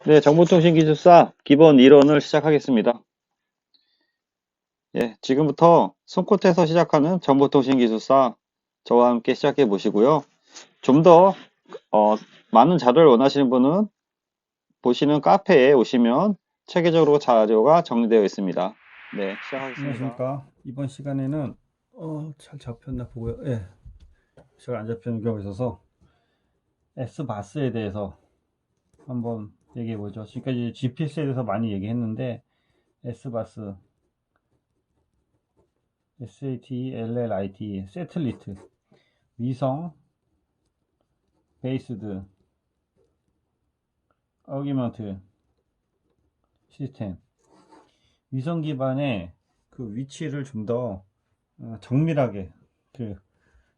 네, 정보통신기술사 기본 이론을 시작하겠습니다. 예, 지금부터 손끝에서 시작하는 정보통신기술사 저와 함께 시작해 보시고요. 좀 더 많은 자료를 원하시는 분은 보시는 카페에 오시면 체계적으로 자료가 정리되어 있습니다. 네, 시작하겠습니다. 안녕하십니까. 이번 시간에는 잘 잡혔나 보고요. 예, 제가 안 잡히는 경우가 있어서 S바스에 대해서 한번 얘기해 보죠. 지금까지 GPS에 대해서 많이 얘기했는데 S바스, SATLLIT, 세틀리트, 위성 베이스드 어기먼트 시스템, 위성 기반의 그 위치를 좀 더 정밀하게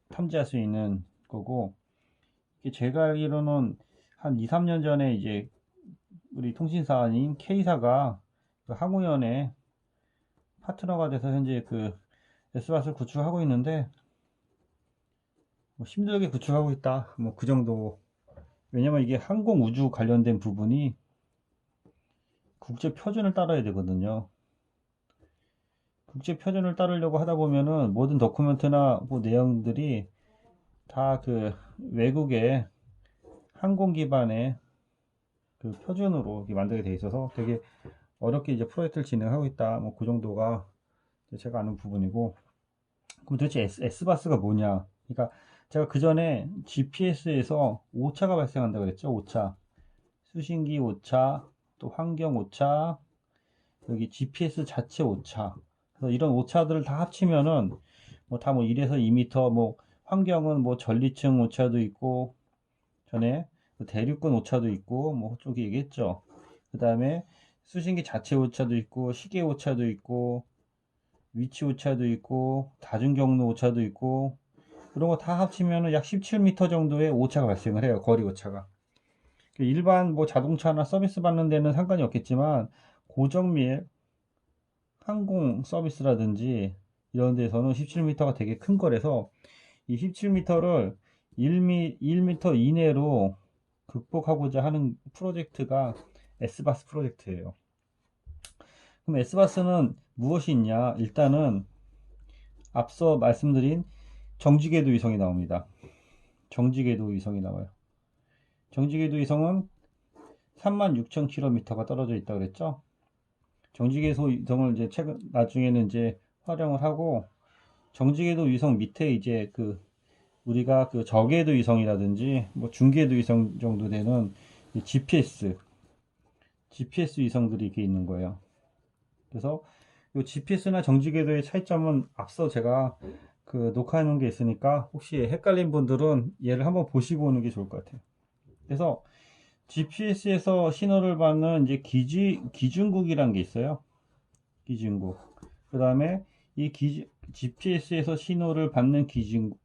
탐지할 수 있는 거고, 제가 알기로는 한 2, 3년 전에 이제 우리 통신사인 K사가 그 항우연의 파트너가 돼서 현재 그 S밭을 구축하고 있는데, 뭐 힘들게 구축하고 있다, 뭐 그 정도. 왜냐면 이게 항공 우주 관련된 부분이 국제 표준을 따라야 되거든요. 국제 표준을 따르려고 하다 보면은 모든 도큐멘트나 뭐 내용들이 다 그 외국의 항공 기반의 그 표준으로 만들게 돼 있어서 되게 어렵게 이제 프로젝트를 진행하고 있다, 뭐 그 정도가 제가 아는 부분이고. 그럼 도대체 S바스가 뭐냐? 그러니까 제가 그 전에 GPS에서 오차가 발생한다 그랬죠? 오차. 수신기 오차, 또 환경 오차, 여기 GPS 자체 오차. 그래서 이런 오차들을 다 합치면은 뭐 다 뭐 1에서 2m, 뭐 환경은 뭐 전리층 오차도 있고, 전에 대륙간 오차도 있고, 뭐 쪽이 얘기했죠. 그 다음에 수신기 자체 오차도 있고, 시계 오차도 있고, 위치 오차도 있고, 다중경로 오차도 있고, 그런 거 다 합치면 약 17m 정도의 오차가 발생을 해요. 거리 오차가. 일반 뭐 자동차나 서비스 받는 데는 상관이 없겠지만, 고정밀 항공 서비스라든지 이런 데서는 17m가 되게 큰 거라서, 이 17m를 1m 이내로 극복하고자 하는 프로젝트가 S바스 프로젝트예요. 그럼 S바스는 무엇이 있냐? 일단은 앞서 말씀드린 정지궤도 위성이 나옵니다. 정지궤도 위성이 나와요. 정지궤도 위성은 36,000km가 떨어져 있다 그랬죠. 정지궤도 위성을 이제 나중에는 이제 활용을 하고, 정지궤도 위성 밑에 이제 그 우리가 그 저궤도 위성이라든지 뭐 중궤도 위성 정도 되는 GPS 위성들이 이렇게 있는 거예요. 그래서 이 GPS나 정지궤도의 차이점은 앞서 제가 그 녹화해 놓은 게 있으니까 혹시 헷갈린 분들은 얘를 한번 보시고 오는 게 좋을 것 같아요. 그래서 GPS에서 신호를 받는 이제 기준국이란 게 있어요. 기준국. 그 다음에 이 GPS에서 신호를 받는 기준국.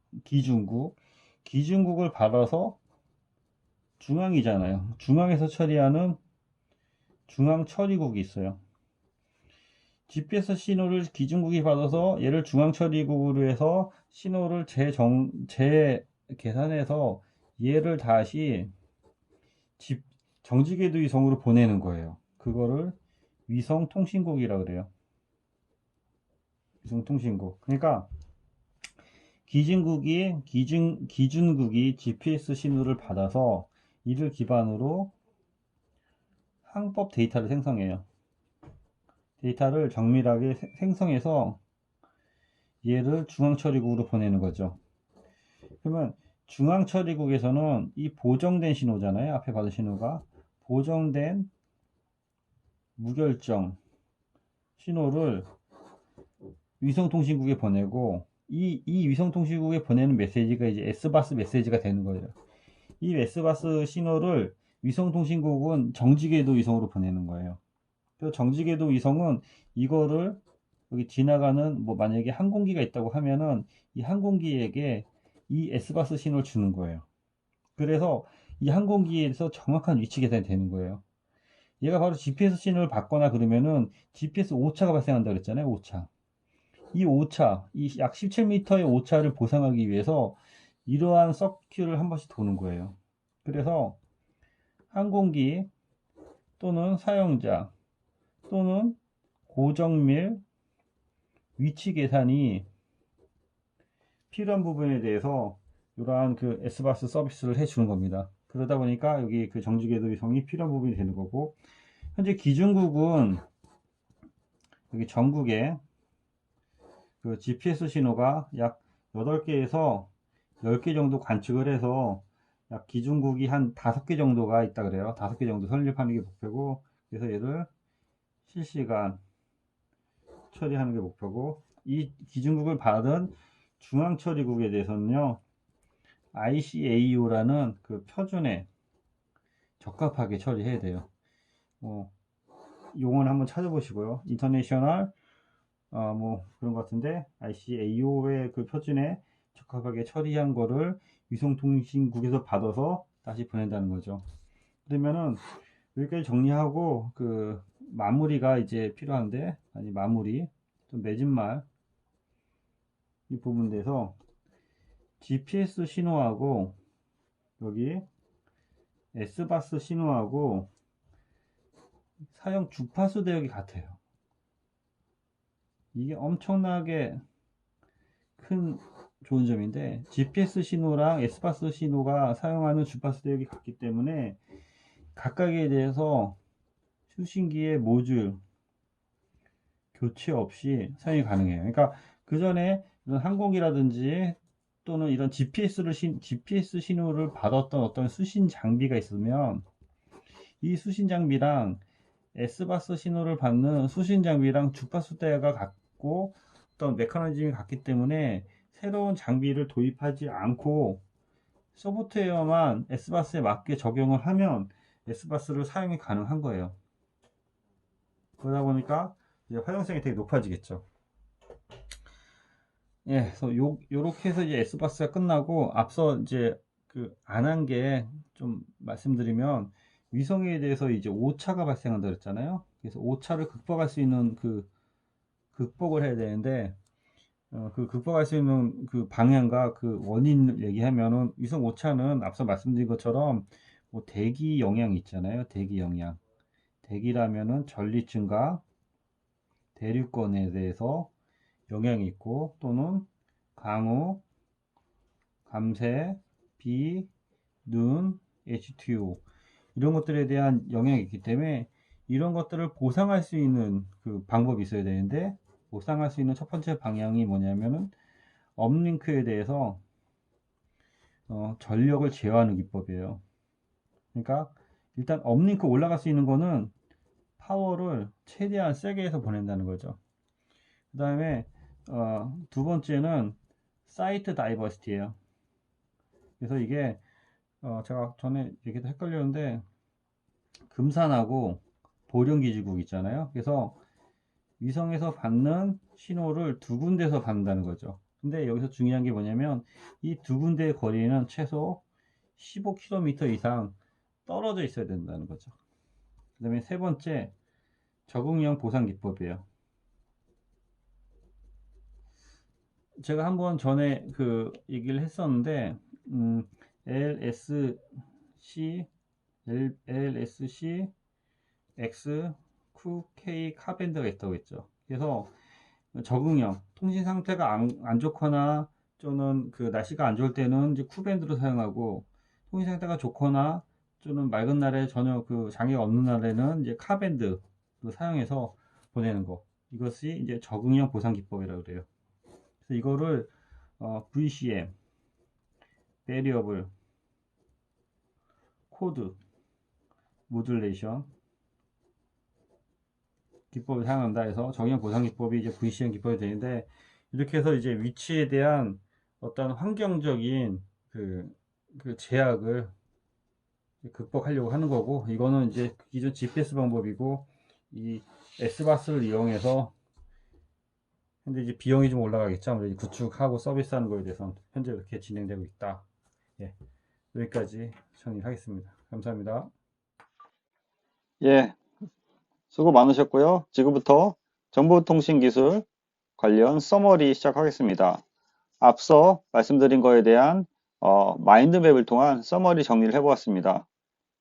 기준국을 받아서 중앙이잖아요. 중앙에서 처리하는 중앙 처리국이 있어요. GPS 신호를 기준국이 받아서 얘를 중앙 처리국으로 해서 신호를 재계산해서 얘를 다시 정지궤도 위성으로 보내는 거예요. 그거를 위성통신국이라 그래요. 위성통신국. 그러니까 기준국이 GPS 신호를 받아서 이를 기반으로 항법 데이터를 생성해요. 데이터를 정밀하게 생성해서 얘를 중앙처리국으로 보내는 거죠. 그러면 중앙처리국에서는 이 보정된 신호잖아요. 앞에 받은 신호가 보정된 무결정 신호를 위성통신국에 보내고, 이 위성통신국에 보내는 메시지가 이제 S바스 메시지가 되는 거예요. 이 S바스 신호를 위성통신국은 정지궤도 위성으로 보내는 거예요. 그래서 정지궤도 위성은 이거를 여기 지나가는 뭐 만약에 항공기가 있다고 하면은 이 항공기에게 이 S바스 신호를 주는 거예요. 그래서 이 항공기에서 정확한 위치 계산이 되는 거예요. 얘가 바로 GPS 신호를 받거나 그러면은 GPS 오차가 발생한다 그랬잖아요. 오차. 이 오차, 이 약 17m의 오차를 보상하기 위해서 이러한 서큐를 한 번씩 도는 거예요. 그래서 항공기 또는 사용자 또는 고정밀 위치 계산이 필요한 부분에 대해서 이러한 그 S바스 서비스를 해주는 겁니다. 그러다 보니까 여기 그 정지궤도 위성이 필요한 부분이 되는 거고, 현재 기준국은 여기 전국에 그 GPS 신호가 약 8개에서 10개 정도 관측을 해서 약 기준국이 한 5개 정도가 있다 그래요. 5개 정도 설립하는 게 목표고, 그래서 얘를 실시간 처리하는 게 목표고, 이 기준국을 받은 중앙처리국에 대해서는요, ICAO라는 그 표준에 적합하게 처리해야 돼요. 용어를 한번 찾아보시고요. 인터내셔널 뭐 그런 것 같은데, ICAO의 그 표준에 적합하게 처리한 거를 위성통신국에서 받아서 다시 보낸다는 거죠. 그러면은 여기까지 정리하고 그 마무리가 이제 필요한데, 아니 마무리 좀 맺은말 이 부분 돼서 GPS 신호하고 여기 S바스 신호하고 사용 주파수 대역이 같아요. 이게 엄청나게 큰 좋은 점인데, GPS 신호랑 S바스 신호가 사용하는 주파수 대역이 같기 때문에 각각에 대해서 수신기의 모듈 교체 없이 사용이 가능해요. 그러니까 그 전에 이런 항공기라든지 또는 이런 GPS 신호를 받았던 어떤 수신 장비가 있으면 이 수신 장비랑 S바스 신호를 받는 수신 장비랑 주파수 대가 같고 어떤 메커니즘이 같기 때문에 새로운 장비를 도입하지 않고 소프트웨어만 S바스에 맞게 적용을 하면 S바스를 사용이 가능한 거예요. 그러다 보니까 이제 활용성이 되게 높아지겠죠. 예, 그래서 요렇게 해서 이제 S바스가 끝나고, 앞서 이제 그 안 한 게 좀 말씀드리면, 위성에 대해서 이제 오차가 발생한다 그랬잖아요. 그래서 오차를 극복할 수 있는 그 극복을 해야 되는데, 그 극복할 수 있는 그 방향과 그 원인을 얘기하면은, 위성 오차는 앞서 말씀드린 것처럼 뭐 대기 영향이 있잖아요. 대기 영향. 대기라면은 전리층과 대류권에 대해서 영향이 있고, 또는 강우, 감세, 비, 눈, H2O 이런 것들에 대한 영향이 있기 때문에 이런 것들을 보상할 수 있는 그 방법이 있어야 되는데, 보상할 수 있는 첫 번째 방향이 뭐냐면은 업링크에 대해서 전력을 제어하는 기법이에요. 그러니까 일단 업링크 올라갈 수 있는 거는 파워를 최대한 세게 해서 보낸다는 거죠. 그 다음에 두 번째는 사이트 다이버시티예요. 그래서 이게 제가 전에 얘기도 헷갈렸는데, 금산하고 보령기지국 있잖아요. 그래서 위성에서 받는 신호를 두 군데서 받는다는 거죠. 근데 여기서 중요한 게 뭐냐면, 이 두 군데의 거리는 최소 15km 이상 떨어져 있어야 된다는 거죠. 그 다음에 세 번째, 적응형 보상 기법이에요. 제가 한번 전에 그 얘기를 했었는데, LSC, LSC, X, Q, K 카밴드가 있다고 했죠. 그래서 적응형, 통신 상태가 안 좋거나 또는 그 날씨가 안 좋을 때는 이제 Q밴드로 사용하고, 통신 상태가 좋거나 또는 맑은 날에 전혀 그 장애가 없는 날에는 이제 카밴드로 사용해서 보내는 거. 이것이 이제 적응형 보상 기법이라고 그래요. 그래서 이거를 VCM, 베리어블, 코드, 모듈레이션 기법을 사용한다 해서 적용 보상 기법이 이제 VCM 기법이 되는데, 이렇게 해서 이제 위치에 대한 어떤 환경적인 그 제약을 극복하려고 하는 거고, 이거는 이제 기존 GPS 방법이고, 이 S바스를 이용해서 현재 이제 비용이 좀 올라가겠죠. 아무래도 구축하고 서비스하는 거에 대해서 현재 이렇게 진행되고 있다. 예, 여기까지 정리하겠습니다. 감사합니다. 예, 수고 많으셨고요. 지금부터 정보통신기술 관련 서머리 시작하겠습니다. 앞서 말씀드린 거에 대한 마인드맵을 통한 서머리 정리를 해보았습니다.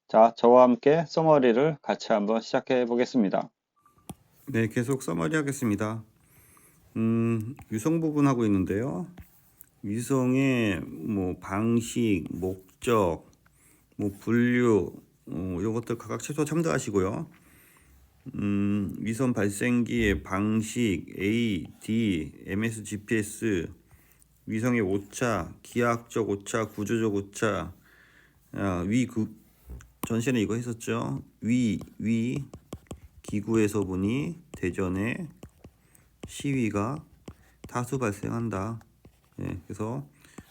자, 저와 함께 서머리를 같이 한번 시작해 보겠습니다. 네, 계속 서머리 하겠습니다. 위성 부분 하고 있는데요. 위성의 뭐 방식, 목적, 뭐 분류, 요것들 각각 최소 참조하시고요. 위성 발생기의 방식, A, D, MS, GPS, 위성의 오차, 기하학적 오차, 구조적 오차, 전시회는 이거 했었죠. 기구에서 보니 대전에 시위가 다수 발생한다. 예, 그래서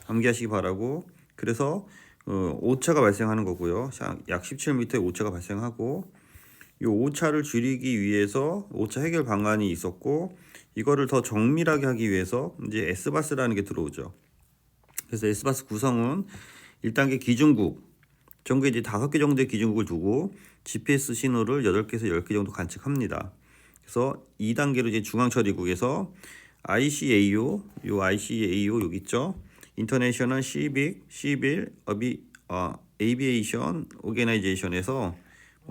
암기하시기 바라고. 그래서 오차가 발생하는 거고요. 약 17m의 오차가 발생하고, 이 오차를 줄이기 위해서 오차 해결 방안이 있었고, 이거를 더 정밀하게 하기 위해서 이제 S바스라는 게 들어오죠. 그래서 S바스 구성은 1단계 기준국, 전국에 이제 5개 정도의 기준국을 두고 GPS 신호를 8개에서 10개 정도 관측합니다. 그래서 2단계로 이제 중앙처리국에서 ICAO, 요 ICAO 여기 있죠. 인터내셔널 시빌 에비에이션 오게나이제이션에서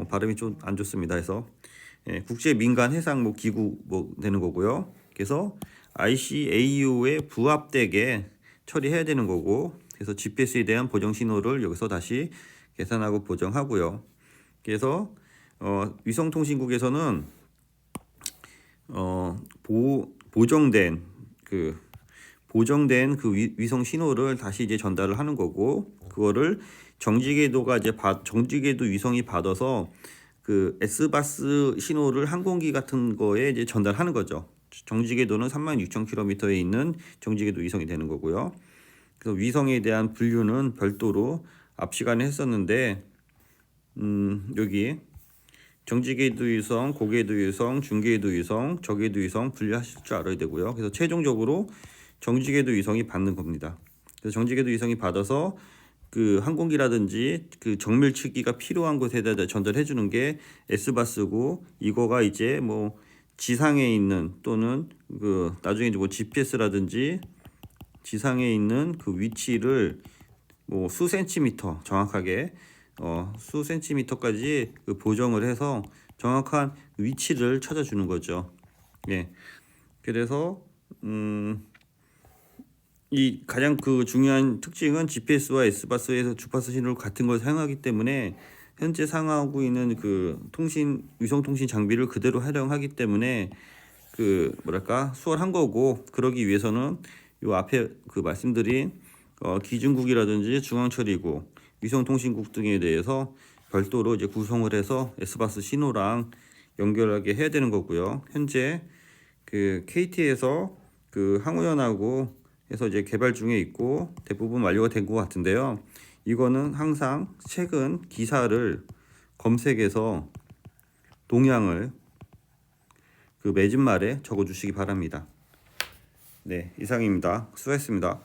발음이 좀 안 좋습니다. 해서 국제 민간 해상 기구 되는 거고요. 그래서 ICAO에 부합되게 처리해야 되는 거고, 그래서 GPS에 대한 보정 신호를 여기서 다시 계산하고 보정하고요. 그래서 위성통신국에서는 보정된 위성 신호를 다시 이제 전달을 하는 거고, 그거를 정지궤도가 이제 정지궤도 위성이 받아서 그 S바스 신호를 항공기 같은 거에 이제 전달하는 거죠. 정지궤도는 36,000km에 있는 정지궤도 위성이 되는 거고요. 그래서 위성에 대한 분류는 별도로 앞 시간에 했었는데, 여기 정지궤도 위성, 고궤도 위성, 중궤도 위성, 저궤도 위성 분류하실 줄 알아야 되고요. 그래서 최종적으로 정지궤도 위성이 받는 겁니다. 그래서 정지궤도 위성이 받아서 그 항공기라든지 그 정밀측기가 필요한 곳에다 전달해 주는 게 S바스고, 이거가 이제 뭐 지상에 있는 또는 그 나중에 이제 뭐 GPS라든지 지상에 있는 그 위치를 뭐 수 센티미터 정확하게 수 센티미터까지 그 보정을 해서 정확한 위치를 찾아주는 거죠. 예. 그래서 이 가장 그 중요한 특징은 GPS와 S바스에서 주파수 신호를 같은 걸 사용하기 때문에 현재 사용하고 있는 그 위성 통신 장비를 그대로 활용하기 때문에 그 뭐랄까 수월한 거고, 그러기 위해서는 요 앞에 그 말씀드린 기준국이라든지 중앙처리국, 위성통신국 등에 대해서 별도로 이제 구성을 해서 S바스 신호랑 연결하게 해야 되는 거고요. 현재 그 KT에서 그 항우연하고 해서 이제 개발 중에 있고 대부분 완료가 된 것 같은데요. 이거는 항상 최근 기사를 검색해서 동향을 그 맺은 말에 적어 주시기 바랍니다. 네, 이상입니다. 수고했습니다.